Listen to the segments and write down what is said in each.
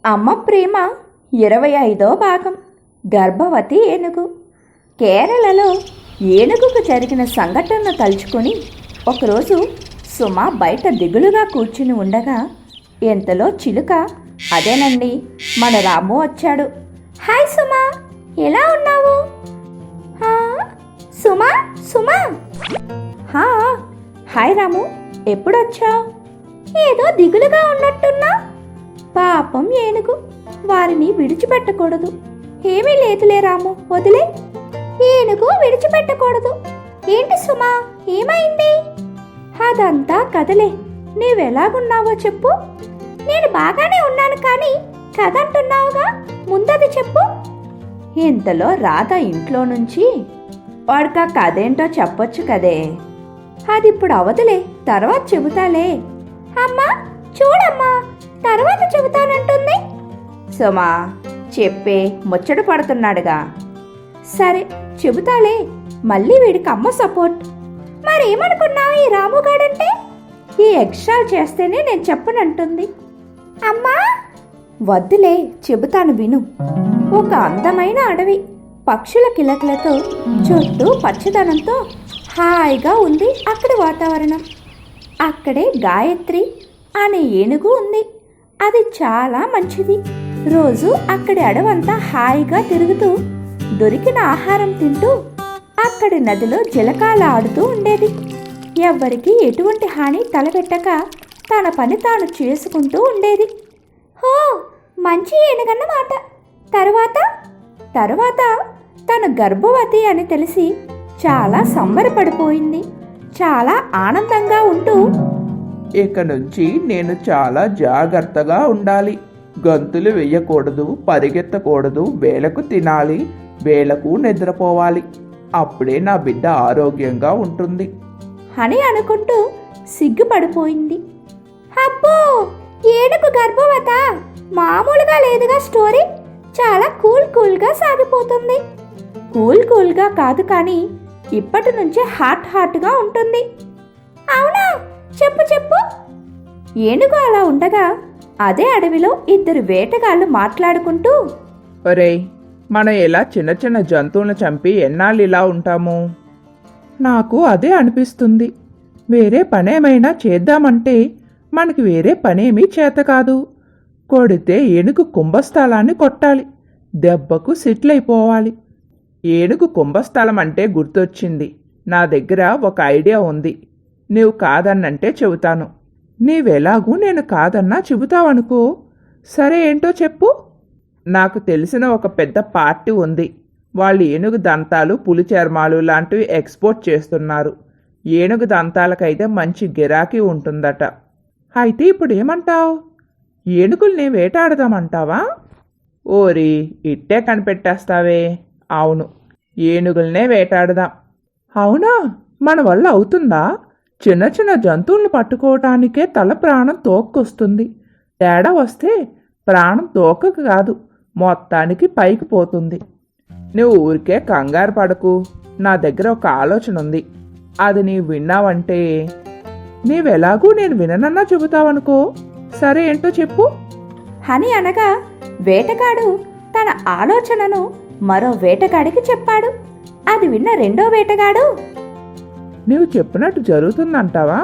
అమ్మ ప్రేమ 25వ భాగం. గర్భవతి ఏనుగు. కేరళలో ఏనుగుకు జరిగిన సంఘటనను తలుచుకొని ఒకరోజు సుమ బయట దిగులుగా కూర్చుని ఉండగా ఎంతలో చిలుక, అదేనండి మన రాము వచ్చాడు. హాయ్ సుమ, ఎలా ఉన్నావు? సుమా సుమా. హాయ్ రాము, ఎప్పుడొచ్చావు? ఏదో దిగులుగా ఉన్నట్టున్నా. పాపం ఏనుగు, వారిని విడిచిపెట్టకూడదు. ఏమీ లేదులే రాము, వదిలే. ఏనుగు విడిచిపెట్టకూడదు. ఏంటి సుమా, ఏమైంది? అదంతా కదలే, నీవెలాగున్నావో చెప్పు. నేను బాగానే ఉన్నాను, కానీ కథ అంటున్నావుగా, ముందది చెప్పు. ఇంతలో రాధ ఇంట్లో నుంచి, వాడికా కథేంటో చెప్పొచ్చు కదే. అది ఇప్పుడు అవదులే, తర్వాత చెబుతాలే. అమ్మా చూడమ్మా, తర్వాత చెబుతానంటుంది. సుమా చెప్పే, ముచ్చట పడుతున్నాడుగా. సరే చెబుతాలే, మళ్ళీ వీడికి అమ్మ సపోర్ట్. మరేమనుకున్నావు ఈ రాముగాడంటే? ఈ ఎక్స్ట్రాలు చేస్తేనే నేను చెప్పనంటుంది. అమ్మా వద్దులే, చెబుతాను విను. ఒక అందమైన అడవి, పక్షుల కిలకిలతో, చుట్టూ పచ్చదనంతో హాయిగా ఉంది అక్కడి వాతావరణం. అక్కడే గాయత్రి అనే ఏనుగు ఉంది. అది చాలా మంచిది. రోజు అక్కడి అడవంతా హాయిగా తిరుగుతూ, దొరికిన ఆహారం తింటూ, అక్కడి నదిలో జలకాలు ఆడుతూ ఉండేది. ఎవ్వరికి ఎటువంటి హాని తలపెట్టక తన పని తాను చేసుకుంటూ ఉండేది. హో, మంచి ఏనుగన్నమాట. తరువాత తను గర్భవతి అని తెలిసి చాలా సంబరపడిపోయింది. చాలా ఆనందంగా ఉంటూ, ఇక నుంచి నేను చాలా జాగ్రత్తగా ఉండాలి. గంతులు వెయ్యకూడదు, పరిగెత్తకూడదు, వేళకు తినాలి, వేళకు నిద్రపోవాలి. అప్పుడే నా బిడ్డ ఆరోగ్యంగా ఉంటుంది అని అనుకుంటూ సిగ్గుపడిపోయింది. అబ్బో, ఏనుగు గర్భవత? మామూలుగా లేదుగా స్టోరీ. చాలా కూల్గా సాగిపోతుంది. కూల్గా కాదు, కానీ ఇప్పటి నుంచే హాట్గా ఉంటుంది. అవునా, చెప్పు. ఏనుగు అలా ఉండగా అదే అడవిలో ఇద్దరు వేటగాళ్ళు మాట్లాడుకుంటూ, ఒరేయ్, మనం ఎలా చిన్న చిన్న జంతువులను చంపి ఎన్నాళ్ళు ఇలా ఉంటాము? నాకు అదే అనిపిస్తుంది. వేరే పనేమైనా చేద్దామంటే మనకి వేరే పనేమీ చేత కాదు. కొడితే ఏనుగు కుంభస్థలాన్ని కొట్టాలి, దెబ్బకు సిట్లయిపోవాలి. ఏనుగు కుంభస్థలం అంటే గుర్తొచ్చింది. నా దగ్గర ఒక ఐడియా ఉంది. నీవు కాదన్నంటే చెబుతాను. నీవెలాగూ నేను కాదన్నా చెబుతావనుకో. సరే, ఏంటో చెప్పు. నాకు తెలిసిన ఒక పెద్ద పార్టీ ఉంది. వాళ్ళు ఏనుగు దంతాలు, పులి చర్మాలు లాంటివి ఎక్స్పోర్ట్ చేస్తున్నారు. ఏనుగు దంతాలకైతే మంచి గిరాకీ ఉంటుందట. అయితే ఇప్పుడు ఏమంటావు? ఏనుగుల్ని వేటాడదామంటావా? ఓరి, ఇట్టే కనిపెట్టేస్తావే. అవును, ఏనుగుల్నే వేటాడదాం. అవునా, మన వల్ల అవుతుందా? చిన్న చిన్న జంతువులను పట్టుకోవటానికే తల ప్రాణం తోక్కొస్తుంది. తేడా వస్తే ప్రాణం తోకకు కాదు, మొత్తానికి పైకి పోతుంది. నువ్వు ఊరికే కంగారు పడకు. నా దగ్గర ఒక ఆలోచన ఉంది. అది నీవు విన్నావంటే నీవెలాగూ నేను విననన్నా చెబుతావనుకో. సరే, ఏంటో చెప్పు అని అనగా వేటగాడు తన ఆలోచనను మరో వేటగాడికి చెప్పాడు. అది విన్న రెండో వేటగాడు, నీవు చెప్పినట్టు జరుగుతుందంటావా?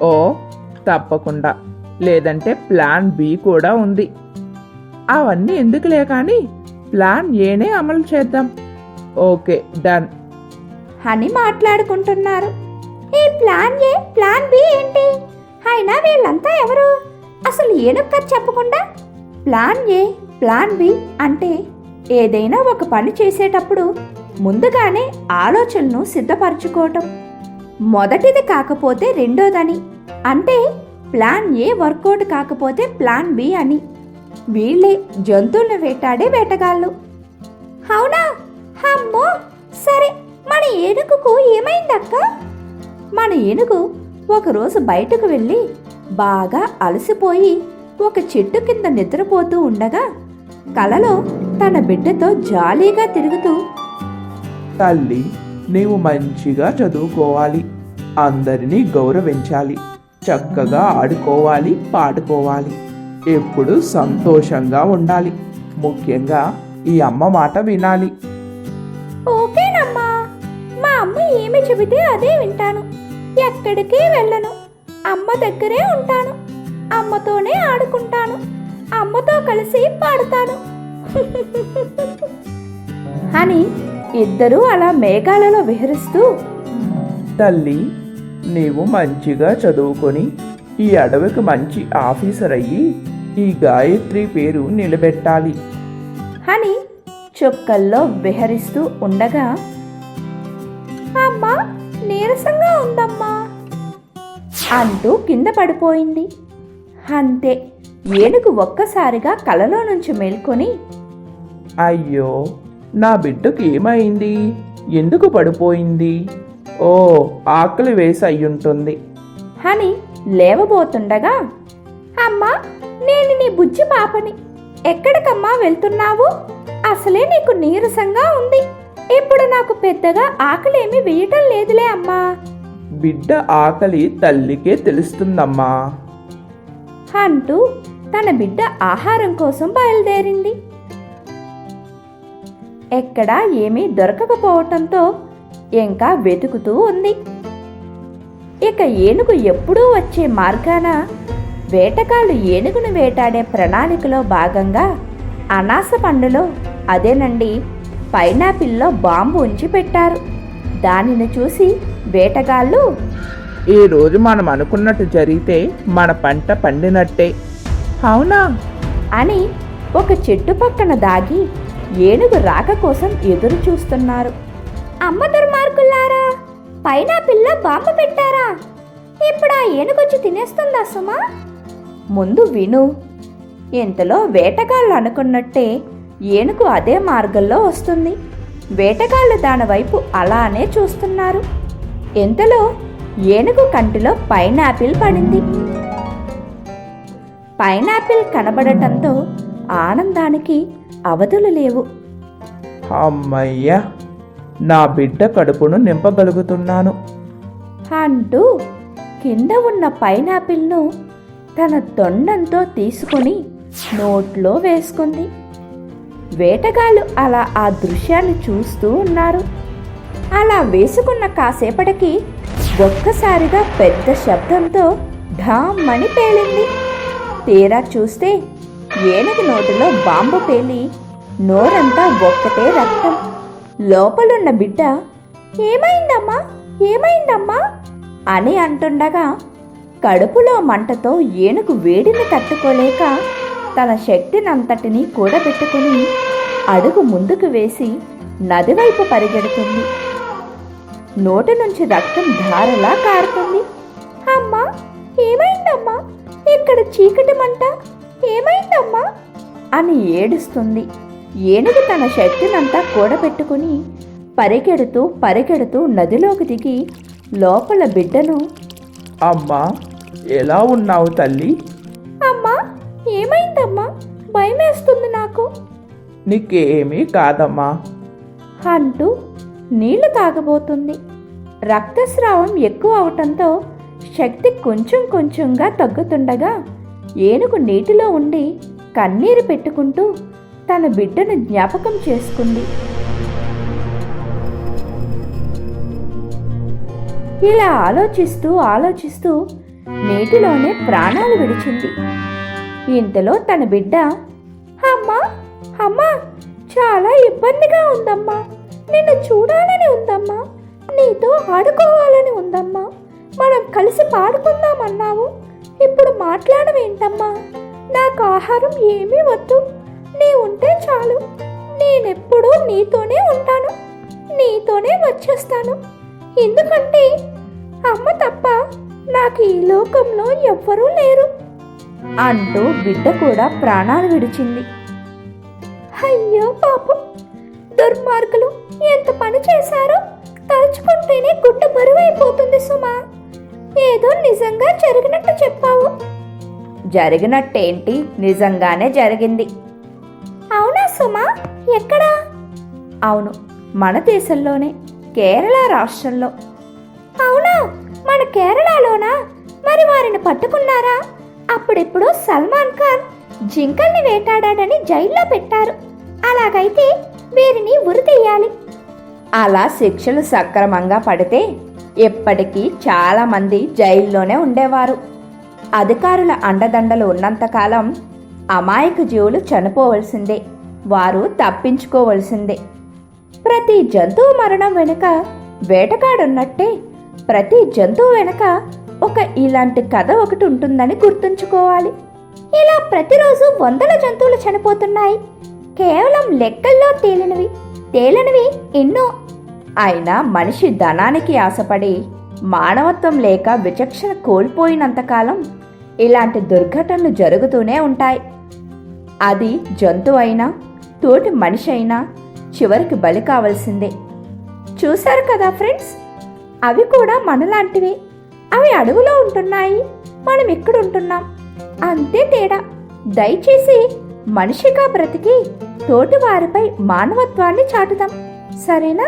ఓ, తప్పకుండా. లేదంటే ప్లాన్ బి కూడా ఉంది. అవన్నీ ఎందుకులే కానీ ప్లాన్ ఏనే అమలు చేద్దాం. ఓకే, డన్ అని మాట్లాడుకుంటున్నారు. ఈ ప్లాన్ ఏ, ప్లాన్ బి ఏంటి? అయినా వీళ్ళంతా ఎవరు? అసలు ఏనుక్క చెప్పకుండా ప్లాన్ ఏ, ప్లాన్ బి అంటే ఏదైనా ఒక పని చేసేటప్పుడు ముందుగానే ఆలోచనను సిద్ధపరచుకోవటం. మొదటిది కాకపోతే రెండోదని, అంటే ప్లాన్ ఏ వర్కౌట్ కాకపోతే ప్లాన్ బి అని. వీళ్ళే జంతువులను వేటాడే వేటగాళ్ళు. అవునా? అమ్మో, సరే, మన ఏనుగుకు ఏమైందక్క? మన ఏనుగు ఒకరోజు బయటకు వెళ్ళి బాగా అలసిపోయి ఒక చెట్టు కింద నిద్రపోతూ ఉండగా కలలో తన బిడ్డతో జాలీగా తిరుగుతూ, తల్లి, నీవు మంచిగా చదువుకోవాలి, అందరినీ గౌరవించాలి, చక్కగా ఆడుకోవాలి, పాడుకోవాలి. ఎప్పుడు సంతోషంగా ఉండాలి. ముఖ్యంగా ఈ అమ్మ మాట వినాలి. ఓకేనమ్మా, మా అమ్మ ఏమి చెబితే అదే వింటాను. ఎక్కడికి వెళ్ళను, అమ్మ దగ్గరే ఉంటాను. అమ్మతోనే ఆడుకుంటాను, అమ్మతో కలిసి పాడుతాను అని ఇద్దరూ అలా మేఘాలలో విహరిస్తూ, తల్లి, నీవు మంచిగా చదువుకొని ఈ అడవికి మంచి ఆఫీసర్ అయ్యి ఈ గాయత్రి పేరు నిలబెట్టాలి అని చుక్కల్లో విహరిస్తూ ఉండగా, అమ్మా నీరసంగా ఉందమ్మా అంటూ కింద పడిపోయింది. అంతే, ఏనుగు ఒక్కసారిగా కలలో నుంచి మేల్కొని, అయ్యో, నా బిడ్డకు ఏమైంది? ఎందుకు పడిపోయింది? ఓ, ఆకలి వేసి అయ్యుంటుంది అని లేవబోతుండగా, అమ్మా నేను నీ బుజ్జి పాపని, ఎక్కడికమ్మా వెళ్తున్నావు? అసలే నీకు నీరసంగా ఉంది. ఇప్పుడు నాకు పెద్దగా ఆకలేమి వేయటం లేదులే అమ్మా. బిడ్డ ఆకలి తల్లికే తెలుస్తుందమ్మా అంటూ తన బిడ్డ ఆహారం కోసం బయలుదేరింది. ఎక్కడా ఏమీ దొరకకపోవటంతో ఇంకా వెతుకుతూ ఉంది. ఇక ఏనుగు ఎప్పుడూ వచ్చే మార్గాన వేటగాళ్ళు ఏనుగును వేటాడే ప్రణాళికలో భాగంగా అనాస పండులో, అదేనండి పైనాపిల్లో బాంబు ఉంచి పెట్టారు. దానిని చూసి వేటగాళ్ళు, ఈ రోజు మనం అనుకున్నట్టు జరిగితే మన పంట పండినట్టే. అవునా అని ఒక చెట్టు పక్కన దాగి ఏనుగు రాక కోసం ఎదురు చూస్తున్నారు. అమ్మ దుర్మార్గులారా, పైనాపిల్లో బాంబు పెట్టారా? ఇప్పుడు ఆ ఏనుగొచ్చి తినేస్తుందా సుమా? ముందు విను. ఇంతలో వేటగాళ్ళు అనుకున్నట్టే ఏనుగు అదే మార్గంలో వస్తుంది. వేటగాళ్ళు దాని వైపు అలానే చూస్తున్నారు. ఇంతలో ఏనుగు కంటిలో పైనాపిల్ పడింది. పైనాపిల్ కనబడటంతో ఆనందానికి అవధులు లేవు. అమ్మయ్యా, నా బిడ్డ కడుపును నింపగలుగుతున్నాను అంటూ కింద ఉన్న పైనాపిల్ను తన తొండంతో తీసుకొని నోట్లో వేసుకుంది. వేటగాళ్ళు అలా ఆ దృశ్యాన్ని చూస్తూ ఉన్నారు. అలా వేసుకున్న కాసేపటికి ఒక్కసారిగా పెద్ద శబ్దంతో ఢామ్మని పేలింది. తీరా చూస్తే ఏనుగు నోటిలో బాంబు పేలి నోరంతా ఒక్కటే రక్తం. లోపలున్న బిడ్డ ఏమైందమ్మా ఏమైందమ్మా అని అంటుండగా, కడుపులో మంటతో ఏనుగు వేడిని తట్టుకోలేక తన శక్తినంతటినీ కూడబెట్టుకుని అడుగు ముందుకు వేసి నదివైపు పరిగెడుతుంది. నోటి నుంచి రక్తం ధారలా కారుతుంది. అమ్మా ఏమైందమ్మా, ఇక్కడ చీకటి మంట, ఏమైందమ్మా అని ఏడుస్తుంది. ఏనుగు తన శక్తినంతా కూడబెట్టుకుని పరిగెడుతూ పరిగెడుతూ నదిలోకి దిగి లోపల బిడ్డను, అమ్మా, ఎలా ఉన్నావు తల్లి? అమ్మా ఏమైందమ్మా, భయమేస్తుంది నాకు నీకేమీ కాదమ్మా అంటూ నీళ్లు తాగబోతుంది. రక్తస్రావం ఎక్కువ అవటంతో శక్తి కొంచెం కొంచెంగా తగ్గుతుండగా ఏనుగు నీటిలో ఉండి కన్నీరు పెట్టుకుంటూ తన బిడ్డను జ్ఞాపకం చేసుకుంది. ఇలా ఆలోచిస్తూ ఆలోచిస్తూ నీటిలోనే ప్రాణాలు విడిచింది. ఇంతలో తన బిడ్డ, అమ్మా అమ్మా చాలా ఇబ్బందిగా ఉందమ్మా, నిన్ను చూడాలని ఉందమ్మా, నీతో ఆడుకోవాలని ఉందమ్మా, మనం కలిసి పాడుకుందామన్నావు, ఇప్పుడు మాట్లాడవేంటమ్మా? నాకు ఆహారం ఏమీ వద్దు, నీ ఉంటే చాలు, నేనెప్పుడూ నీతోనే ఉంటాను, నీతోనే వచ్చేస్తాను, ఎందుకంటే అమ్మ తప్ప నాకు ఈ లోకంలో ఎవ్వరూ లేరు అంటూ బిడ్డ కూడా ప్రాణాలు విడిచింది. అయ్యో పాపం, దుర్మార్గులు ఎంత పని చేశారో తలుచుకుంటేనే గుడ్డ బరువైపోతుంది సుమా. ఏదో నిజంగా జరిగినట్టు చెప్పావు. జరిగినట్టేంటి, నిజంగానే జరిగింది. అవునా సుమా, ఎక్కడా? అవును, మన దేశంలోనే, కేరళ రాష్ట్రంలో. అవునా, మన కేరళలోనా? మరి వారిని పట్టుకున్నారా? అప్పుడెప్పుడు సల్మాన్ ఖాన్ జింకల్ని వేటాడాడని జైల్లో పెట్టారు. అలాగైతే వీరిని ఉరితీయాలి. అలా శిక్షలు సక్రమంగా పడితే ఎప్పటికీ చాలా మంది జైల్లోనే ఉండేవారు. అధికారుల అండదండలు ఉన్నంతకాలం అమాయక జీవులు చనిపోవలసిందే, వారు తప్పించుకోవలసిందే. ప్రతి జంతువు మరణం వెనుక వేటగాడున్నట్టే ప్రతి జంతువు వెనుక ఒక ఇలాంటి కథ ఒకటి ఉంటుందని గుర్తుంచుకోవాలి. ఇలా ప్రతిరోజు వందల జంతువులు చనిపోతున్నాయి. కేవలం లెక్కల్లో తేలినవి ఎన్నో. అయినా మనిషి ధనానికి ఆశపడి మానవత్వం లేక విచక్షణ కోల్పోయినంతకాలం ఇలాంటి దుర్ఘటనలు జరుగుతూనే ఉంటాయి. అది జంతువు అయినా తోటి మనిషి అయినా చివరికి బలి కావాల్సిందే. చూశారు కదా ఫ్రెండ్స్, అవి కూడా మనలాంటివే. అవి అడవిలో ఉంటున్నాయి, మనం ఇక్కడ ఉంటున్నాం, అంతే తేడా. దయచేసి మనిషిగా బ్రతికి తోటి వారిపై మానవత్వాన్ని చాటుదాం, సరేనా?